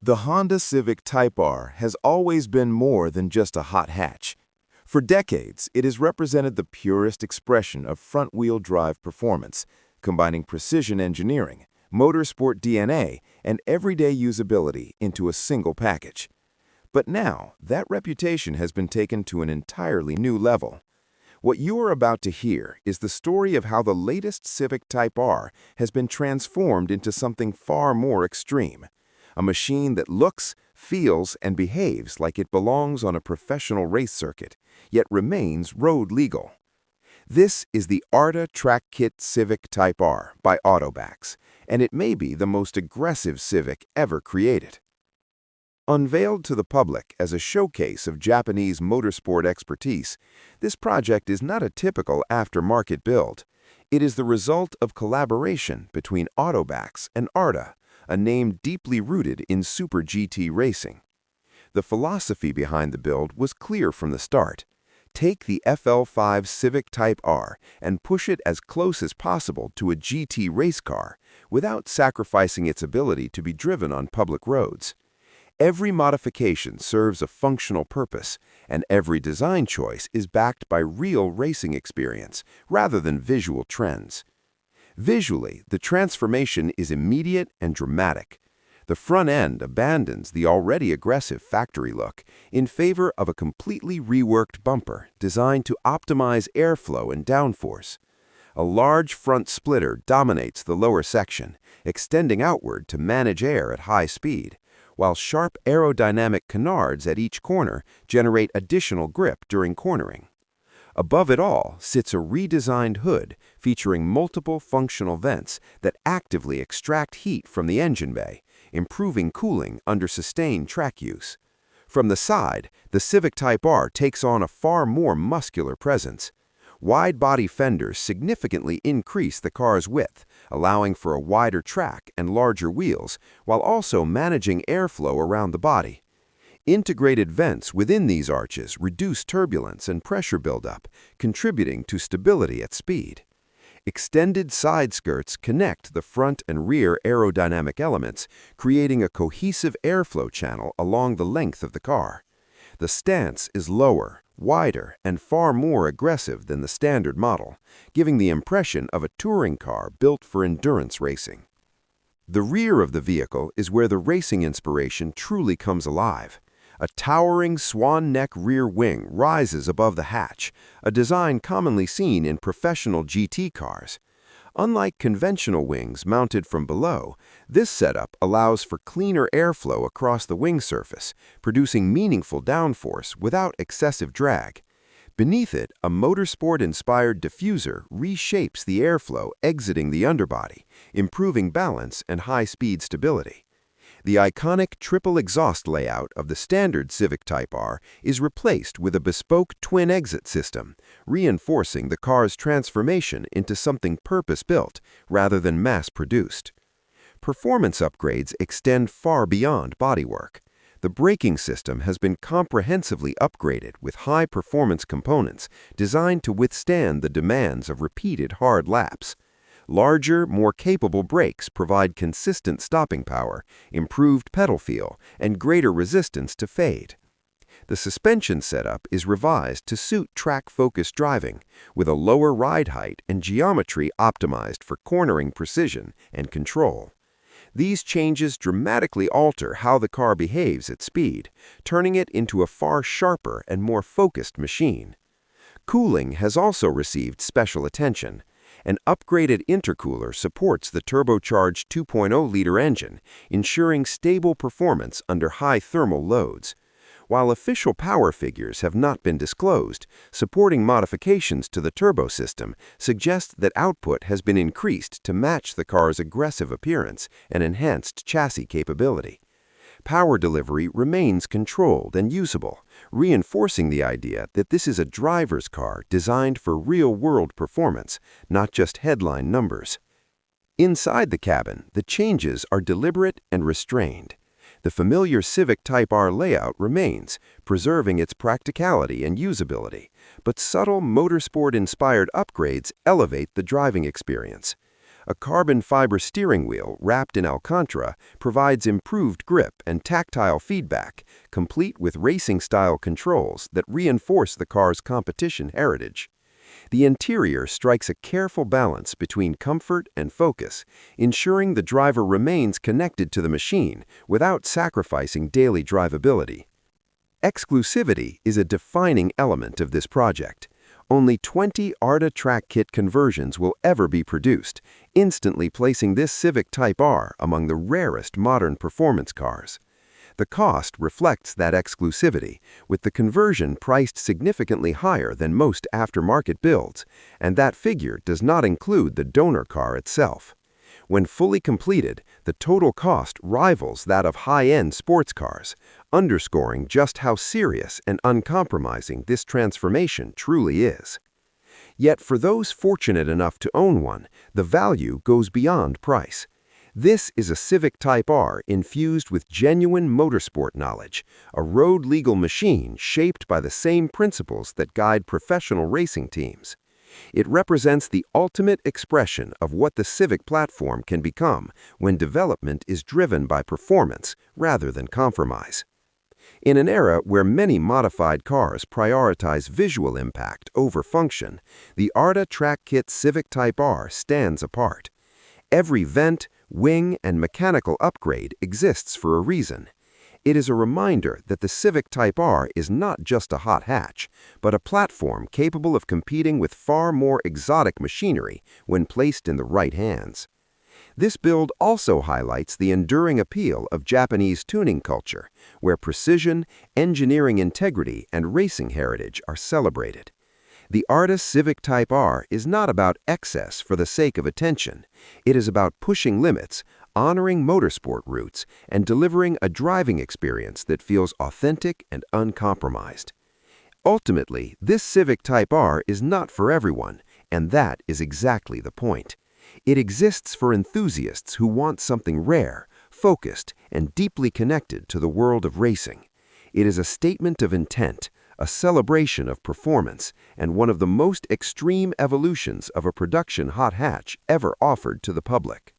The Honda Civic Type R has always been more than just a hot hatch. For decades, it has represented the purest expression of front-wheel drive performance, combining precision engineering, motorsport DNA, and everyday usability into a single package. But now, that reputation has been taken to an entirely new level. What you are about to hear is the story of how the latest Civic Type R has been transformed into something far more extreme. A machine that looks, feels, and behaves like it belongs on a professional race circuit, yet remains road legal. This is the ARTA Track Kit Civic Type R by Autobacs, and it may be the most aggressive Civic ever created. Unveiled to the public as a showcase of Japanese motorsport expertise, this project is not a typical aftermarket build. It is the result of collaboration between Autobacs and ARTA, a name deeply rooted in Super GT racing. The philosophy behind the build was clear from the start. Take the FL5 Civic Type R and push it as close as possible to a GT race car without sacrificing its ability to be driven on public roads. Every modification serves a functional purpose, and every design choice is backed by real racing experience rather than visual trends. Visually, the transformation is immediate and dramatic. The front end abandons the already aggressive factory look in favor of a completely reworked bumper designed to optimize airflow and downforce. A large front splitter dominates the lower section, extending outward to manage air at high speed, while sharp aerodynamic canards at each corner generate additional grip during cornering. Above it all sits a redesigned hood featuring multiple functional vents that actively extract heat from the engine bay, improving cooling under sustained track use. From the side, the Civic Type R takes on a far more muscular presence. Wide-body fenders significantly increase the car's width, allowing for a wider track and larger wheels, while also managing airflow around the body. Integrated vents within these arches reduce turbulence and pressure buildup, contributing to stability at speed. Extended side skirts connect the front and rear aerodynamic elements, creating a cohesive airflow channel along the length of the car. The stance is lower, wider, and far more aggressive than the standard model, giving the impression of a touring car built for endurance racing. The rear of the vehicle is where the racing inspiration truly comes alive. A towering swan neck rear wing rises above the hatch, a design commonly seen in professional GT cars. Unlike conventional wings mounted from below, this setup allows for cleaner airflow across the wing surface, producing meaningful downforce without excessive drag. Beneath it, a motorsport-inspired diffuser reshapes the airflow exiting the underbody, improving balance and high-speed stability. The iconic triple exhaust layout of the standard Civic Type R is replaced with a bespoke twin-exit system, reinforcing the car's transformation into something purpose-built rather than mass-produced. Performance upgrades extend far beyond bodywork. The braking system has been comprehensively upgraded with high-performance components designed to withstand the demands of repeated hard laps. Larger, more capable brakes provide consistent stopping power, improved pedal feel, and greater resistance to fade. The suspension setup is revised to suit track-focused driving, with a lower ride height and geometry optimized for cornering precision and control. These changes dramatically alter how the car behaves at speed, turning it into a far sharper and more focused machine. Cooling has also received special attention. An upgraded intercooler supports the turbocharged 2.0-liter engine, ensuring stable performance under high thermal loads. While official power figures have not been disclosed, supporting modifications to the turbo system suggest that output has been increased to match the car's aggressive appearance and enhanced chassis capability. Power delivery remains controlled and usable, reinforcing the idea that this is a driver's car designed for real-world performance, not just headline numbers. Inside the cabin, the changes are deliberate and restrained. The familiar Civic Type R layout remains, preserving its practicality and usability, but subtle motorsport-inspired upgrades elevate the driving experience. A carbon fiber steering wheel wrapped in Alcantara provides improved grip and tactile feedback, complete with racing-style controls that reinforce the car's competition heritage. The interior strikes a careful balance between comfort and focus, ensuring the driver remains connected to the machine without sacrificing daily drivability. Exclusivity is a defining element of this project. Only 20 ARTA track kit conversions will ever be produced, instantly placing this Civic Type R among the rarest modern performance cars. The cost reflects that exclusivity, with the conversion priced significantly higher than most aftermarket builds, and that figure does not include the donor car itself. When fully completed, the total cost rivals that of high-end sports cars, underscoring just how serious and uncompromising this transformation truly is. Yet for those fortunate enough to own one, the value goes beyond price. This is a Civic Type R infused with genuine motorsport knowledge, a road-legal machine shaped by the same principles that guide professional racing teams. It represents the ultimate expression of what the Civic platform can become when development is driven by performance rather than compromise. In an era where many modified cars prioritize visual impact over function, the ARTA Track Kit Civic Type R stands apart. Every vent, wing, and mechanical upgrade exists for a reason. It is a reminder that the Civic Type R is not just a hot hatch, but a platform capable of competing with far more exotic machinery when placed in the right hands. This build also highlights the enduring appeal of Japanese tuning culture, where precision, engineering integrity, and racing heritage are celebrated. The ARTA Civic Type R is not about excess for the sake of attention. It is about pushing limits, honoring motorsport roots, and delivering a driving experience that feels authentic and uncompromised. Ultimately, this Civic Type R is not for everyone, and that is exactly the point. It exists for enthusiasts who want something rare, focused, and deeply connected to the world of racing. It is a statement of intent, a celebration of performance, and one of the most extreme evolutions of a production hot hatch ever offered to the public.